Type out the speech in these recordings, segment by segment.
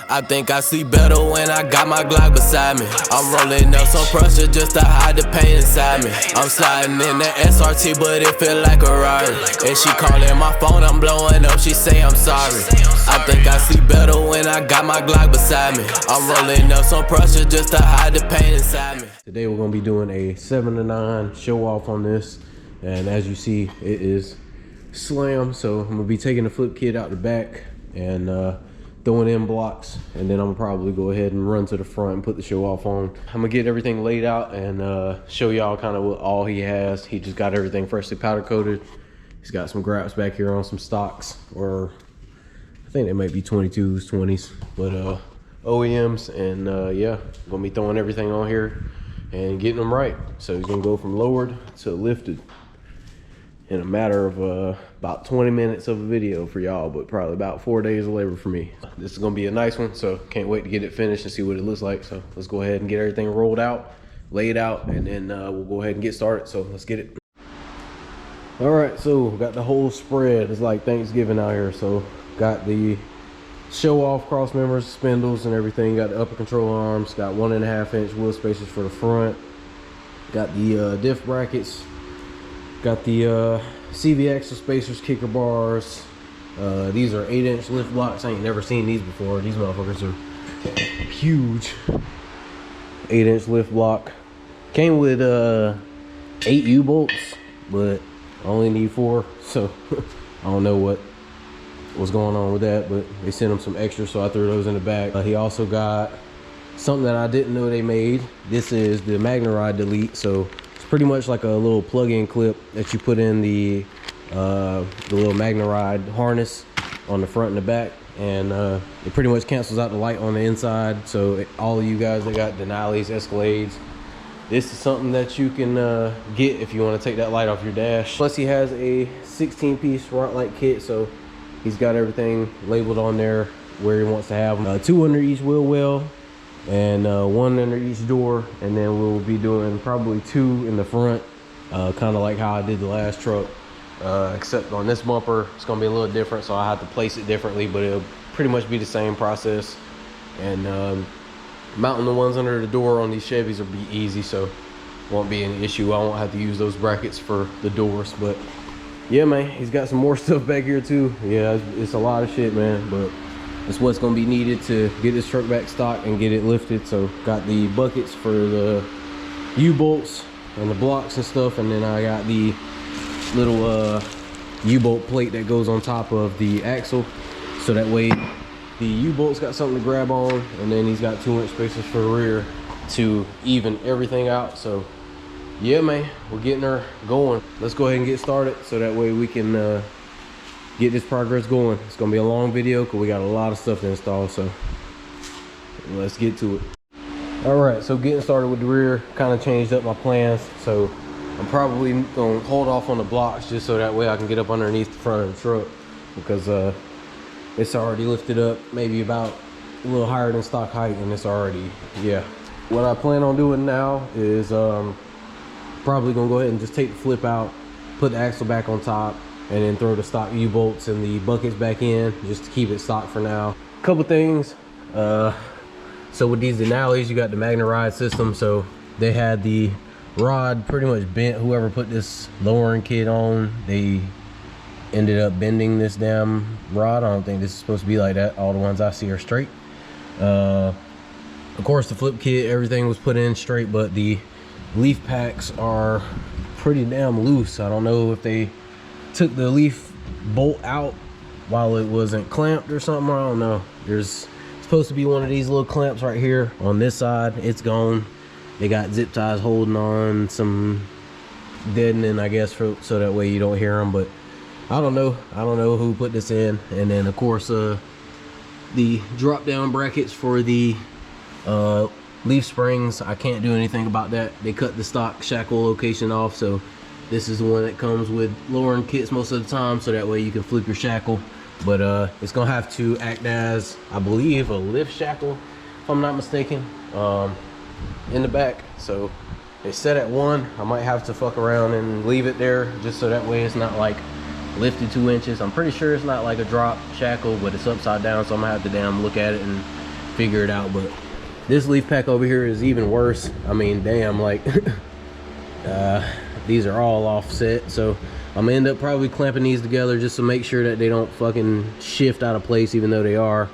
I think I see better when I got my Glock beside me. I'm rolling up some pressure just to hide the pain inside me. I'm sliding in the SRT, but it feel like a Rari. And she calling my phone, I'm blowing up, she say I'm sorry. I think I see better when I got my Glock beside me. I'm rolling up some pressure just to hide the pain inside me. Today we're gonna be doing a 7 to 9 show off on this, and as you see, it is slam. So I'm gonna be taking the flip kit out the back and throwing in blocks, and then I'm gonna probably go ahead and run to the front and put the show off on. I'm gonna get everything laid out and show y'all kind of what all he has. He just got everything freshly powder coated. He's got some graps back here on some stocks, or I think they might be 22s, 20s, but OEMs, and yeah, gonna be throwing everything on here and getting them right. So he's gonna go from lowered to lifted in a matter of about 20 minutes of a video for y'all, but probably about 4 days of labor for me. This is gonna be a nice one, so can't wait to get it finished and see what it looks like. So let's go ahead and get everything rolled out, laid out, and then we'll go ahead and get started. So let's get it. All right, so got the whole spread. It's like Thanksgiving out here. So got the show off cross members, spindles, and everything. Got the upper control arms. Got 1.5 inch wheel spacers for the front. Got the diff brackets. Got the CV axle spacers, kicker bars. These are 8 inch lift blocks. I ain't never seen these before. These motherfuckers are huge. 8 inch lift block. Came with 8 U-bolts, but I only need 4, so I don't know what's going on with that, but they sent him some extra, so I threw those in the back. He also got something that I didn't know they made. This is the MagneRide Delete. So it's pretty much like a little plug-in clip that you put in the little MagneRide harness on the front and the back, and it pretty much cancels out the light on the inside. So all of you guys that got Denalis, Escalades, this is something that you can get if you want to take that light off your dash. Plus he has a 16-piece front light kit, so he's got everything labeled on there where he wants to have them. 2 under each wheel well, and 1 under each door, and then we'll be doing probably 2 in the front, kind of like how I did the last truck, except on this bumper it's gonna be a little different, so I have to place it differently, but it'll pretty much be the same process. And mounting the ones under the door on these Chevys will be easy, so won't be any issue. I won't have to use those brackets for the doors. But yeah, man, he's got some more stuff back here too. Yeah, it's a lot of shit, man, but it's what's gonna be needed to get this truck back stock and get it lifted. So got the buckets for the U-bolts and the blocks and stuff, and then I got the little U-bolt plate that goes on top of the axle, so that way the U-bolt's got something to grab on, and then he's got 2 inch spacers for the rear to even everything out. So yeah, man, we're getting her going. Let's go ahead and get started, so that way we can get this progress going. It's gonna be a long video because we got a lot of stuff to install, so let's get to it. All right, so getting started with the rear, kind of changed up my plans. So I'm probably gonna hold off on the blocks just so that way I can get up underneath the front of the truck, because it's already lifted up maybe about a little higher than stock height, and it's already, yeah. What I plan on doing now is probably gonna go ahead and just take the flip out, put the axle back on top, and then throw the stock U-bolts and the buckets back in just to keep it stock for now. Couple things. So with these Denalis, you got the MagneRide system, so they had the rod pretty much bent. Whoever put this lowering kit on, they ended up bending this damn rod. I don't think this is supposed to be like that. All the ones I see are straight. Of course, the flip kit, everything was put in straight, but the leaf packs are pretty damn loose. I don't know if they took the leaf bolt out while it wasn't clamped or something. I don't know. There's supposed to be one of these little clamps right here on this side. It's gone. They got zip ties holding on some deadening, I guess, so that way you don't hear them. But I don't know who put this in. And then of course the drop down brackets for the leaf springs, I can't do anything about that. They cut the stock shackle location off, so this is the one that comes with lowering kits most of the time, so that way you can flip your shackle. But it's gonna have to act as, I believe, a lift shackle, if I'm not mistaken, in the back. So it's set at 1. I might have to fuck around and leave it there just so that way it's not like lifted 2 inches. I'm pretty sure it's not like a drop shackle, but it's upside down, so I'm gonna have to damn look at it and figure it out. But this leaf pack over here is even worse. I mean, damn, like these are all offset, so I'm gonna end up probably clamping these together just to make sure that they don't fucking shift out of place, even though they are.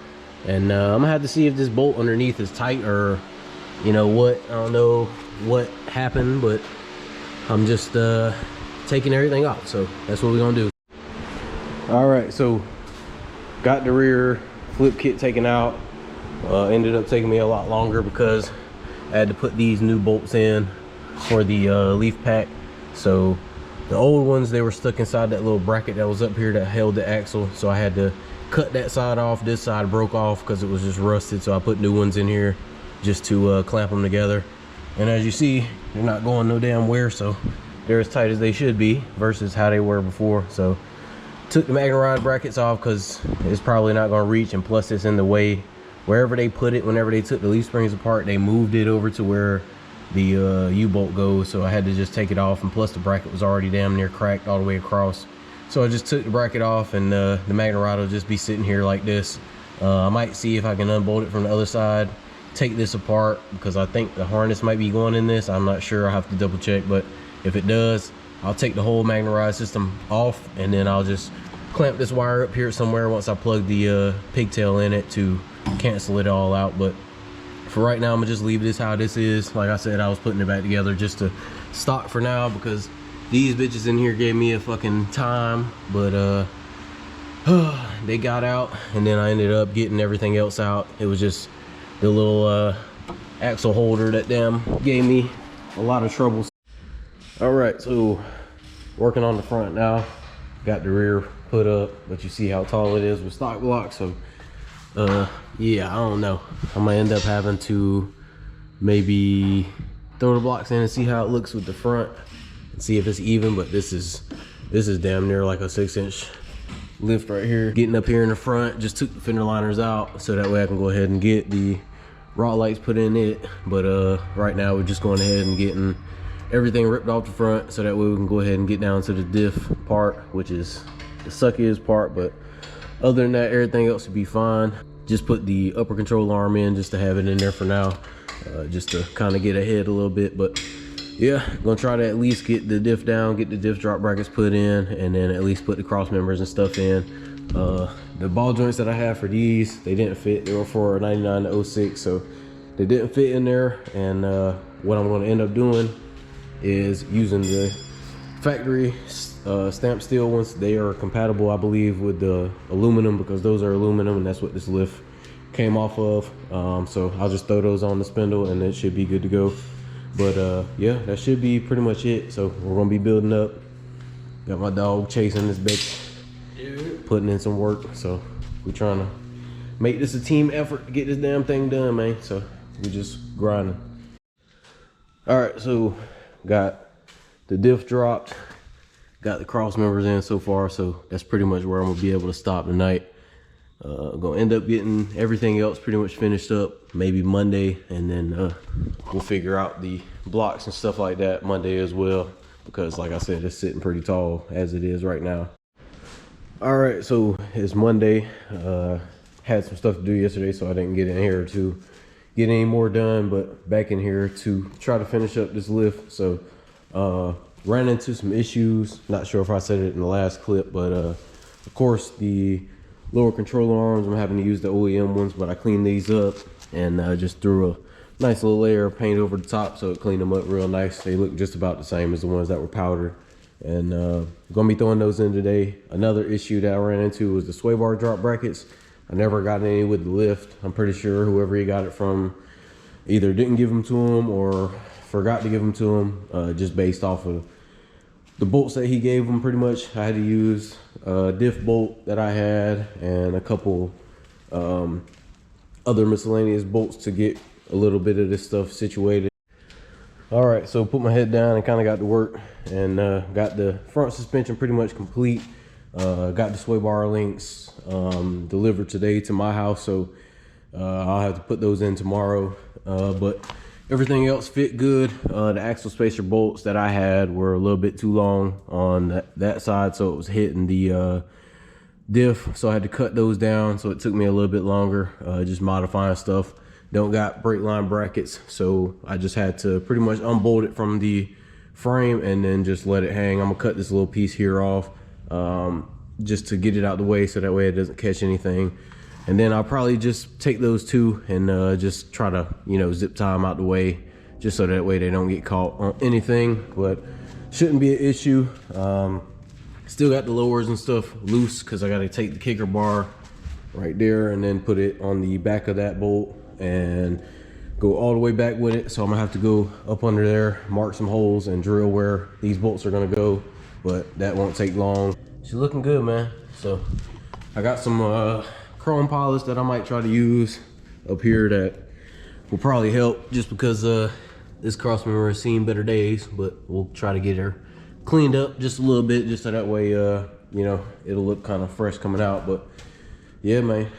And I'm gonna have to see if this bolt underneath is tight, or you know what, I don't know what happened, but I'm just taking everything off, so that's what we're gonna do. All right, so got the rear flip kit taken out. Ended up taking me a lot longer because I had to put these new bolts in for the leaf pack. So the old ones, they were stuck inside that little bracket that was up here that held the axle, so I had to cut that side off. This side broke off because it was just rusted, so I put new ones in here just to clamp them together. And as you see, they're not going no damn where, so they're as tight as they should be versus how they were before. So took the magnet rod brackets off because it's probably not going to reach, and plus it's in the way. Wherever they put it, whenever they took the leaf springs apart, they moved it over to where the U-bolt goes, so I had to just take it off, and plus the bracket was already damn near cracked all the way across. So I just took the bracket off, and the magnet rod will just be sitting here like this. I might see if I can unbolt it from the other side, take this apart, because I think the harness might be going in this. I'm not sure, I'll have to double check, but if it does, I'll take the whole magnet rod system off, and then I'll just clamp this wire up here somewhere once I plug the pigtail in it to cancel it all out. But for right now, I'm gonna just leave this how this is. Like I said, I was putting it back together just to stock for now, because these bitches in here gave me a fucking time. But they got out, and then I ended up getting everything else out. It was just the little axle holder that damn gave me a lot of trouble. All right, so working on the front now. Got the rear put up, but you see how tall it is with stock blocks. So yeah, I don't know, I'm gonna end up having to maybe throw the blocks in and see how it looks with the front and see if it's even. But this is damn near like a 6-inch lift right here. Getting up here in the front, just took the fender liners out so that way I can go ahead and get the rod lights put in it. But right now we're just going ahead and getting everything ripped off the front, so that way we can go ahead and get down to the diff part, which is the suckiest part. But other than that, everything else would be fine. Just put the upper control arm in just to have it in there for now, just to kind of get ahead a little bit. But yeah, gonna try to at least get the diff down, get the diff drop brackets put in, and then at least put the cross members and stuff in. The ball joints that I have for these, they didn't fit. They were for 99 to 06, so they didn't fit in there. And what I'm gonna end up doing is using the factory stamped steel ones. They are compatible, I believe, with the aluminum, because those are aluminum, and that's what this lift came off of. So I'll just throw those on the spindle, and it should be good to go. But yeah, that should be pretty much it. So we're gonna be building up. Got my dog chasing this bitch, putting in some work. So we're trying to make this a team effort to get this damn thing done, man. So we just grinding. All right, so got the diff dropped, got the cross members in so far, so that's pretty much where I'm gonna be able to stop tonight. Gonna end up getting everything else pretty much finished up maybe Monday, and then we'll figure out the blocks and stuff like that Monday as well, because like I said, it's sitting pretty tall as it is right now. All right, so it's Monday. Had some stuff to do yesterday, so I didn't get in here to get any more done, but back in here to try to finish up this lift. So ran into some issues. Not sure if I said it in the last clip, but of course the lower control arms, I'm having to use the OEM ones, but I cleaned these up and just threw a nice little layer of paint over the top, so it cleaned them up real nice. They look just about the same as the ones that were powdered. And gonna be throwing those in today. Another issue that I ran into was the sway bar drop brackets. I never got any with the lift. I'm pretty sure whoever he got it from either didn't give them to him or forgot to give them to him, just based off of the bolts that he gave him. Pretty much I had to use a diff bolt that I had and a couple other miscellaneous bolts to get a little bit of this stuff situated. All right, so put my head down and kind of got to work, and got the front suspension pretty much complete. Got the sway bar links delivered today to my house, so I'll have to put those in tomorrow. But everything else fit good. The axle spacer bolts that I had were a little bit too long on that side, so it was hitting the diff, so I had to cut those down, so it took me a little bit longer, just modifying stuff. Don't got brake line brackets, so I just had to pretty much unbolt it from the frame and then just let it hang. I'm gonna cut this little piece here off, just to get it out the way, so that way it doesn't catch anything. And then I'll probably just take those two and just try to, you know, zip tie them out the way, just so that way they don't get caught on anything, but shouldn't be an issue. Still got the lowers and stuff loose because I got to take the kicker bar right there and then put it on the back of that bolt and go all the way back with it. So I'm gonna have to go up under there, mark some holes and drill where these bolts are gonna go, but that won't take long. She's looking good, man. So I got some chrome polish that I might try to use up here that will probably help, just because this crossmember has seen better days, but we'll try to get her cleaned up just a little bit, just so that way you know, it'll look kind of fresh coming out. But yeah, man,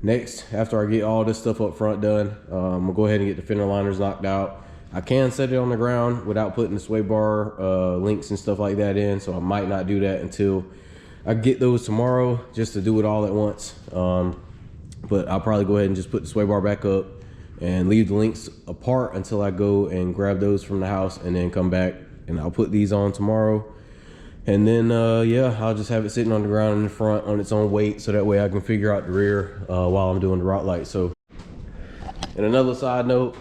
next, after I get all this stuff up front done, I'm gonna go ahead and get the fender liners knocked out. I can set it on the ground without putting the sway bar links and stuff like that in, so I might not do that until I get those tomorrow, just to do it all at once. But I'll probably go ahead and just put the sway bar back up and leave the links apart until I go and grab those from the house, and then come back and I'll put these on tomorrow. And then yeah, I'll just have it sitting on the ground in the front on its own weight, so that way I can figure out the rear while I'm doing the rock light. So, and another side note,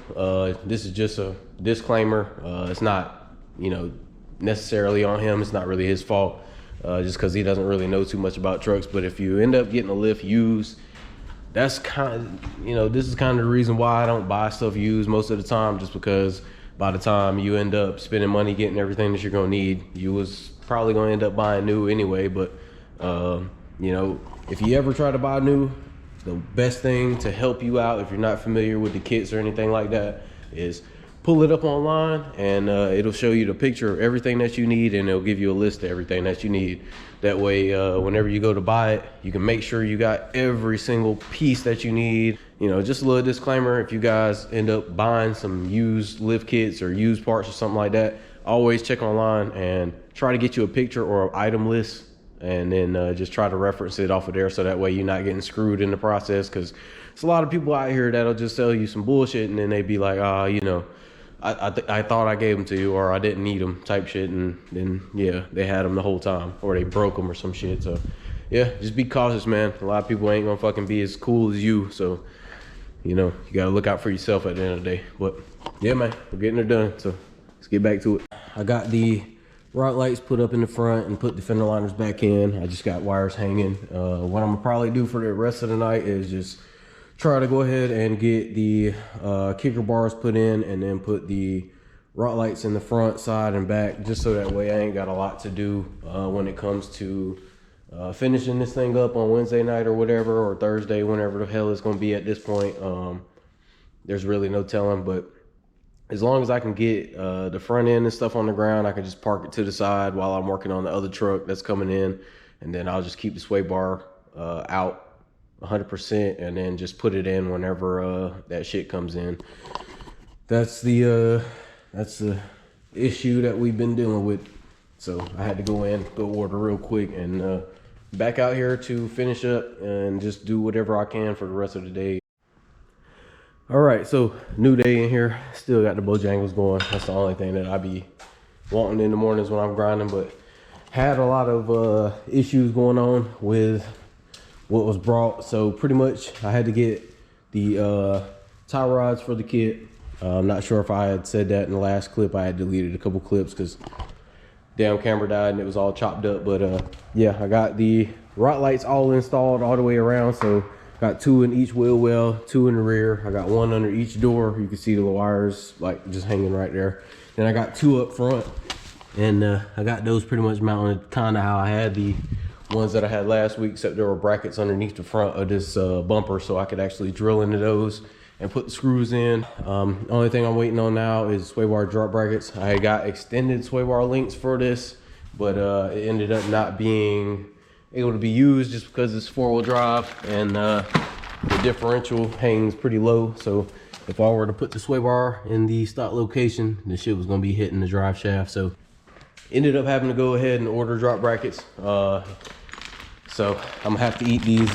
this is just a disclaimer. It's not, you know, necessarily on him. It's not really his fault, just because he doesn't really know too much about trucks. But if you end up getting a lift used, that's kind of, you know, this is kind of the reason why I don't buy stuff used most of the time, just because by the time you end up spending money getting everything that you're gonna need, you was probably gonna end up buying new anyway. But you know, if you ever try to buy new, the best thing to help you out, if you're not familiar with the kits or anything like that, is pull it up online, and it'll show you the picture of everything that you need, and it'll give you a list of everything that you need. That way, whenever you go to buy it, you can make sure you got every single piece that you need. You know, just a little disclaimer, if you guys end up buying some used lift kits or used parts or something like that, always check online and try to get you a picture or an item list, and then just try to reference it off of there, so that way you're not getting screwed in the process. Because there's a lot of people out here that'll just sell you some bullshit, and then they be like, you know, I thought I gave them to you, or I didn't need them type shit, and then yeah, they had them the whole time, or they broke them or some shit. So yeah, just be cautious, man. A lot of people ain't gonna fucking be as cool as you, so you know, you gotta look out for yourself at the end of the day. But yeah, man, we're getting it done, so let's get back to it. I got the rock lights put up in the front and put the fender liners back in. I just got wires hanging. What I'm gonna probably do for the rest of the night is just try to go ahead and get the kicker bars put in, and then put the rock lights in the front, side, and back, just so that way I ain't got a lot to do when it comes to finishing this thing up on Wednesday night or whatever, or Thursday, whenever the hell it's gonna be at this point. There's really no telling, but as long as I can get the front end and stuff on the ground, I can just park it to the side while I'm working on the other truck that's coming in, and then I'll just keep the sway bar out 100%, and then just put it in whenever that shit comes in. That's the issue that we've been dealing with. So I had to go order real quick, and back out here to finish up and just do whatever I can for the rest of the day. All right, so new day in here. Still got the Bojangles going. That's the only thing that I be wanting in the mornings when I'm grinding, but had a lot of issues going on with what was brought. So pretty much I had to get the tie rods for the kit. I'm not sure if I had said that in the last clip. I had deleted a couple clips because damn camera died and it was all chopped up. But yeah, I got the rock lights all installed all the way around. So got 2 in each wheel well, 2 in the rear. I got 1 under each door. You can see the wires like just hanging right there. Then I got 2 up front, and I got those pretty much mounted kind of how I had the ones that I had last week, except there were brackets underneath the front of this bumper, so I could actually drill into those and put the screws in. Only thing I'm waiting on now is sway bar drop brackets. I got extended sway bar links for this, but it ended up not being able to be used just because it's 4-wheel drive, and the differential hangs pretty low. So if I were to put the sway bar in the stock location, the shit was gonna be hitting the drive shaft. So ended up having to go ahead and order drop brackets. So I'm gonna have to eat these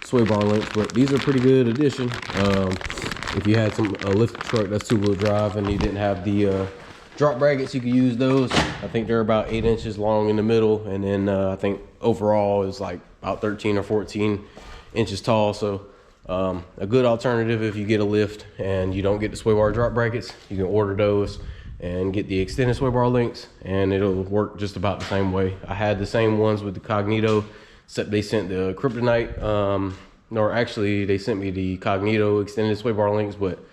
sway bar links, but these are pretty good addition. If you had a lift truck that's 2-wheel drive and you didn't have the drop brackets, you could use those. I think they're about 8 inches long in the middle, and then I think overall is like about 13 or 14 inches tall. So a good alternative if you get a lift and you don't get the sway bar drop brackets, you can order those and get the extended sway bar links, and it'll work just about the same way. I had the same ones with the Cognito, except they sent the Kryptonite, or actually they sent me the Cognito extended sway bar links, but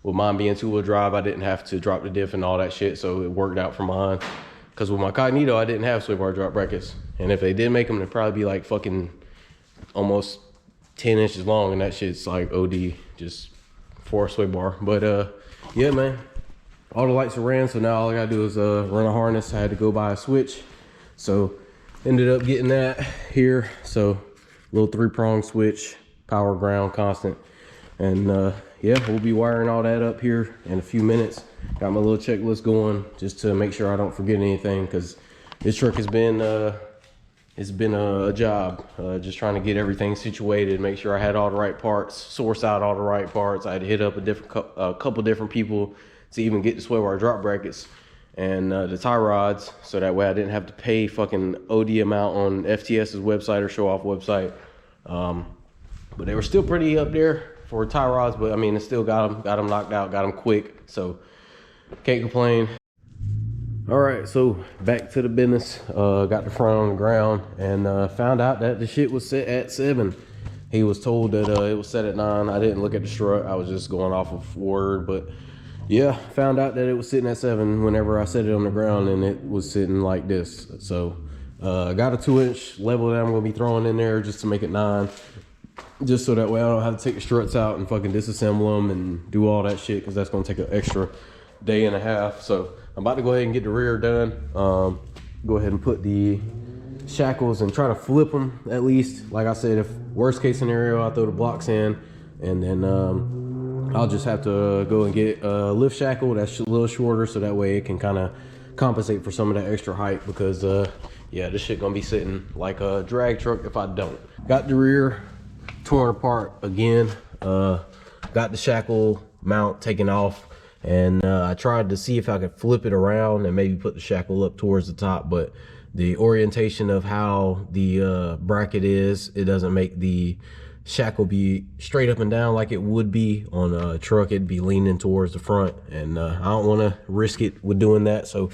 with mine being 2-wheel drive, I didn't have to drop the diff and all that shit, so it worked out for mine. Because with my Cognito, I didn't have sway bar drop brackets, and if they did make them, they'd probably be like fucking almost 10 inches long, and that shit's like OD, just for a sway bar. But yeah, man, all the lights are ran, so now all I gotta do is run a harness. I had to go buy a switch, so ended up getting that here. So little 3-prong switch, power, ground, constant, and yeah, we'll be wiring all that up here in a few minutes. Got my little checklist going just to make sure I don't forget anything, because this truck has been it's been a job, just trying to get everything situated, make sure I had all the right parts, source out all the right parts. I had to hit up a couple different people to even get the sway bar drop brackets and the tie rods, so that way I didn't have to pay fucking OD amount on FTS's website or Show Off website. But they were still pretty up there for tie rods, but I mean, it still got them knocked out, got them quick, so can't complain. All right, so back to the business. Got the front on the ground and found out that the shit was set at 7. He was told that it was set at 9. I didn't look at the strut, I was just going off of word, but yeah, found out that it was sitting at 7 whenever I set it on the ground, and it was sitting like this. So I got a 2-inch level that I'm gonna be throwing in there just to make it 9. Just so that way I don't have to take the struts out and fucking disassemble them and do all that shit, because that's going to take an extra day and a half. So I'm about to go ahead and get the rear done. Go ahead and put the shackles and try to flip them at least. Like I said, if worst case scenario, I'll throw the blocks in, and then I'll just have to go and get a lift shackle that's a little shorter, so that way it can kind of compensate for some of that extra height, because yeah, this shit gonna be sitting like a drag truck if I don't. Got the rear torn apart again, got the shackle mount taken off, and I tried to see if I could flip it around and maybe put the shackle up towards the top, but the orientation of how the bracket is, it doesn't make the shackle be straight up and down like it would be on a truck. It'd be leaning towards the front, and I don't want to risk it with doing that, so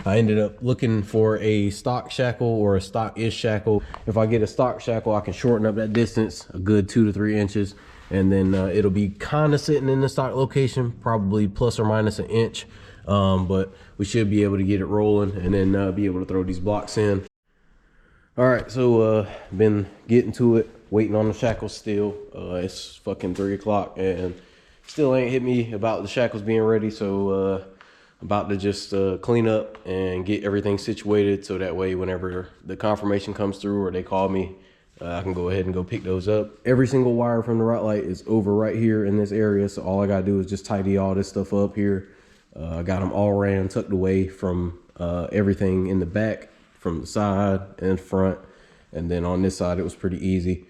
I ended up looking for a stock shackle or a stock-ish shackle. If I get a stock shackle, I can shorten up that distance a good 2 to 3 inches, and then it'll be kind of sitting in the stock location, probably plus or minus an inch, but we should be able to get it rolling and then be able to throw these blocks in. All right, so been getting to it, waiting on the shackles still. It's fucking 3 o'clock and still ain't hit me about the shackles being ready, so about to just clean up and get everything situated, so that way whenever the confirmation comes through or they call me, I can go ahead and go pick those up. Every single wire from the route light is over right here in this area, so all I gotta do is just tidy all this stuff up here. I got them all ran, tucked away from everything in the back, from the side and front, and then on this side it was pretty easy.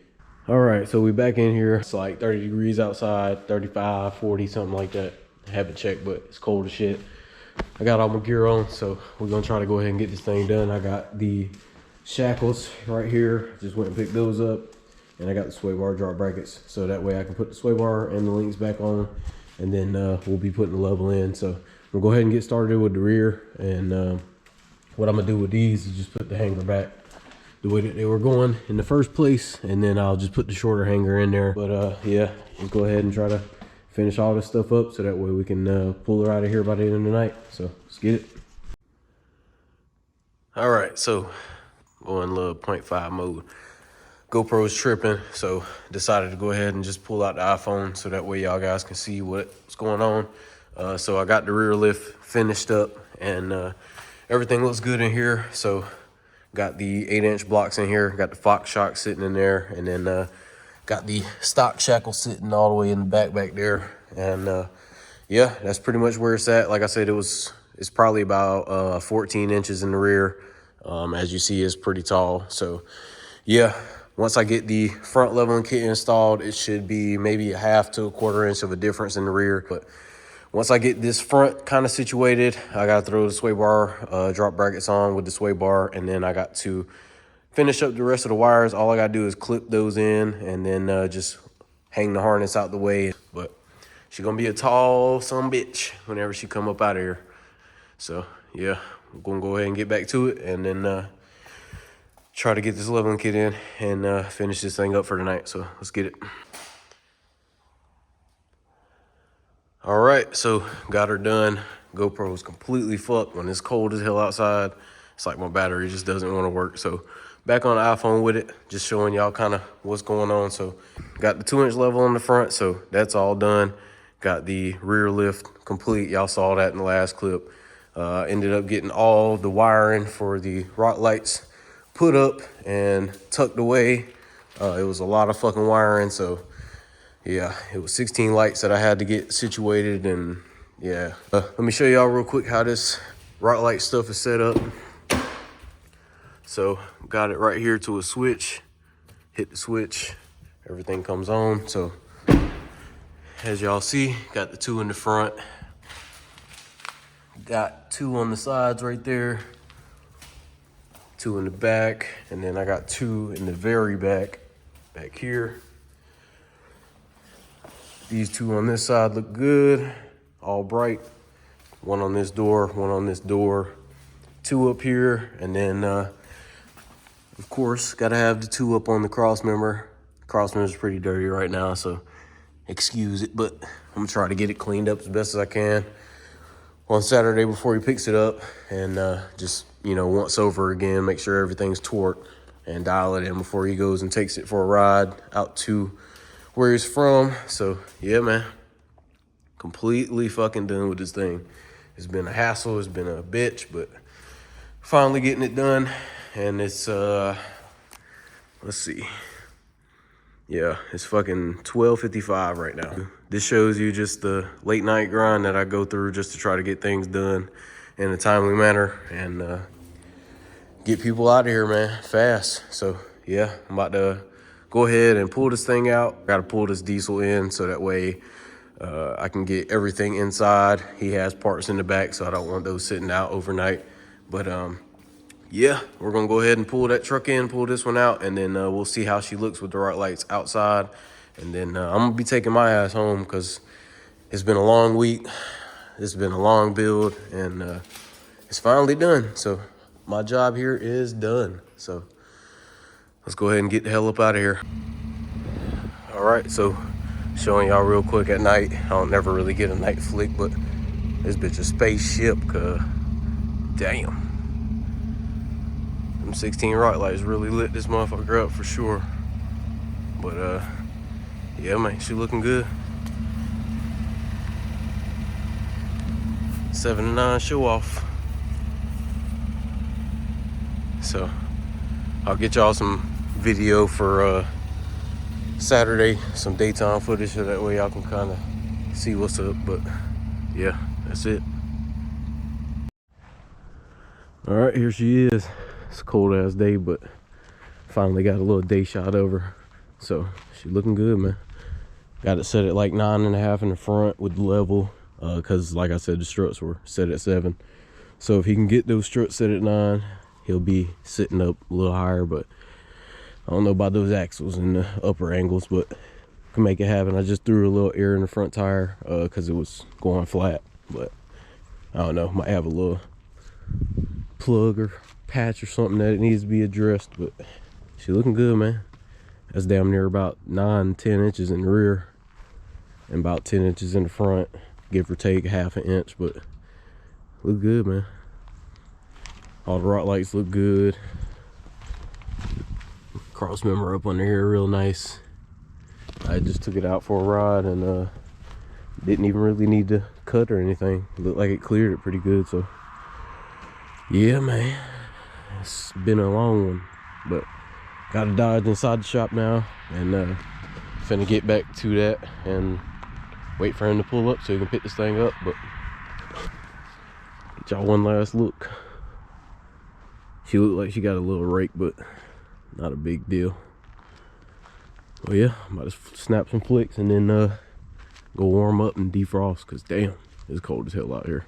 All right, so we back in here. It's like 30 degrees outside, 35, 40, something like that. I haven't checked, but it's cold as shit. I got all my gear on, so we're gonna try to go ahead and get this thing done. I got the shackles right here, just went and picked those up, and I got the sway bar drop brackets, so that way I can put the sway bar and the links back on, and then we'll be putting the level in. So we'll go ahead and get started with the rear, and what I'm gonna do with these is just put the hanger back the way that they were going in the first place, and then I'll just put the shorter hanger in there. But yeah, let's go ahead and try to finish all this stuff up, so that way we can pull her out of here by the end of the night. So let's get it. All right, so going a little 0.5 mode. GoPro's tripping, so decided to go ahead and just pull out the iPhone, so that way y'all guys can see what's going on. So I got the rear lift finished up, and everything looks good in here. So got the 8-inch blocks in here, got the Fox shock sitting in there, and then got the stock shackle sitting all the way in the back there. And yeah, that's pretty much where it's at. Like I said, it's probably about 14 inches in the rear. As you see, it's pretty tall. So yeah, once I get the front leveling kit installed, it should be maybe a half to a quarter inch of a difference in the rear. But once I get this front kind of situated, I got to throw the sway bar drop brackets on with the sway bar, and then I got to finish up the rest of the wires. All I got to do is clip those in and then just hang the harness out the way. But she's going to be a tall son of a bitch whenever she come up out of here. So, yeah, I'm going to go ahead and get back to it and then try to get this leveling kit in and finish this thing up for tonight. So, let's get it. All right, so got her done. GoPro was completely fucked when it's cold as hell outside. It's like my battery just doesn't want to work. So back on the iPhone with it, just showing y'all kind of what's going on. So got the 2-inch level on the front, so that's all done. Got the rear lift complete. Y'all saw that in the last clip. Ended up getting all the wiring for the rock lights put up and tucked away. It was a lot of fucking wiring, so yeah, it was 16 lights that I had to get situated, and yeah. Let me show y'all real quick how this rock light stuff is set up. So got it right here to a switch. Hit the switch, everything comes on. So as y'all see, got the 2 in the front. Got 2 on the sides right there. 2 in the back, and then I got 2 in the very back here. These 2 on this side look good, all bright. 1 on this door, 1 on this door, 2 up here, and then of course gotta have the 2 up on the cross member. Cross member is pretty dirty right now, so excuse it, but I'm gonna try to get it cleaned up as best as I can on Saturday before he picks it up, and just, you know, once over again, make sure everything's torqued and dial it in before he goes and takes it for a ride out to where he's from. So yeah, man, completely fucking done with this thing. It's been a hassle, it's been a bitch, but finally getting it done. And it's let's see, yeah, it's fucking 12:55 right now. This shows you just the late night grind that I go through just to try to get things done in a timely manner and get people out of here, man, fast. So yeah, I'm about to go ahead and pull this thing out. Got to pull this diesel in so that way I can get everything inside. He has parts in the back, so I don't want those sitting out overnight. But yeah, we're gonna go ahead and pull that truck in, pull this one out, and then we'll see how she looks with the rock lights outside. And then I'm gonna be taking my ass home because it's been a long week. It's been a long build, and it's finally done. So my job here is done. So let's go ahead and get the hell up out of here. All right, so showing y'all real quick at night. I don't never really get a night flick, but this bitch a spaceship, cause damn. Them 16 rock lights really lit this motherfucker up for sure. But yeah, man, she looking good. 7 to 9 show off. So I'll get y'all some video for Saturday, some daytime footage, so that way y'all can kind of see what's up. But yeah, that's it. All right, here she is. It's a cold ass day, but finally got a little day shot of her. So she looking good, man. Got it set at like 9.5 in the front with the level, because like I said, the struts were set at 7. So if he can get those struts set at 9, he'll be sitting up a little higher. But I don't know about those axles and the upper angles, but can make it happen. I just threw a little air in the front tire because it was going flat, but I don't know, might have a little plug or patch or something that it needs to be addressed. But she looking good, man. That's damn near about 9-10 inches in the rear and about 10 inches in the front, give or take ½ an inch. But look good, man. All the rock lights look good. Cross member up under here real nice. I just took it out for a ride and didn't even really need to cut or anything. It looked like it cleared it pretty good. So yeah, man, it's been a long one, but got a Dodge inside the shop now, and finna get back to that and wait for him to pull up so he can pick this thing up. But get y'all one last look. She looked like she got a little rake, but Not a big deal. Well, yeah, I'm about to snap some flicks and then go warm up and defrost, because damn, it's cold as hell out here.